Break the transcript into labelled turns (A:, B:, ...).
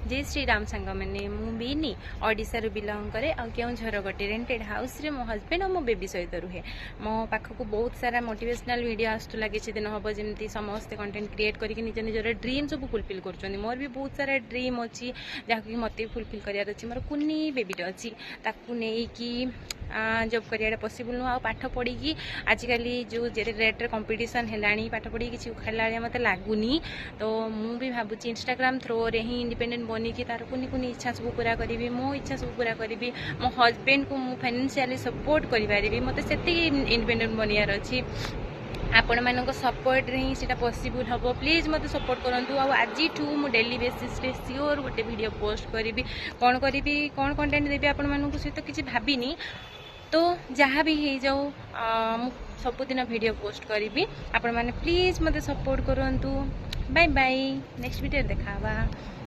A: जय श्री राम सांग मैंने मुझे ओडिशा बिलंग करे आ केउझर गोटे रेंटेड हाउस रे मो हजबैंड और मो बेबी सहित रुहे। मो पाखक बहुत सारा मोटिवेशनल वीडियो आसुला किसी दिन हम जमी समस्ते कंटेंट क्रिएट करके निज निजर ड्रीम सब फुलफिल कर मोर भी बहुत सारा ड्रीम अच्छी जहाँ कि मत फुलफिल करार अच्छी। मोर कुनी बेबीटे अच्छी ताकू नहीं जॉब करिया पॉसिबल नुह। पाठ पढ़ी कि आजिकल जो रेट कंपटीशन है पाठ पढ़ी किसी उखाड़ा मत लगुनि। तो मुझे भावुँ इंस्टाग्राम थ्रो रे ही इंडिपेंडेंट बनी कि तार कुनी कुनी इच्छा सब पूरा करी मो इच्छा सब पूरा करी मो हजबैंड को मुझे फाइनेंशियली सपोर्ट करी मत से इंडिपेंडेंट बनयार अच्छी। आपण मान सपोर्ट रे ही सीटा पॉसिबल हम। प्लीज मत सपोर्ट करूँ। आज मु डेली बेसिस रे सियोर गोटे वीडियो पोस्ट करी कौन कंटेंट देवी आपण मान सहित किसी भाविनी। तो जहाँ भी हो जाऊ सबुदिन वीडियो पोस्ट करी आपण मैंने प्लीज मत सपोर्ट करूँ। बाय बाय नेक्स्ट वीडियो देखा।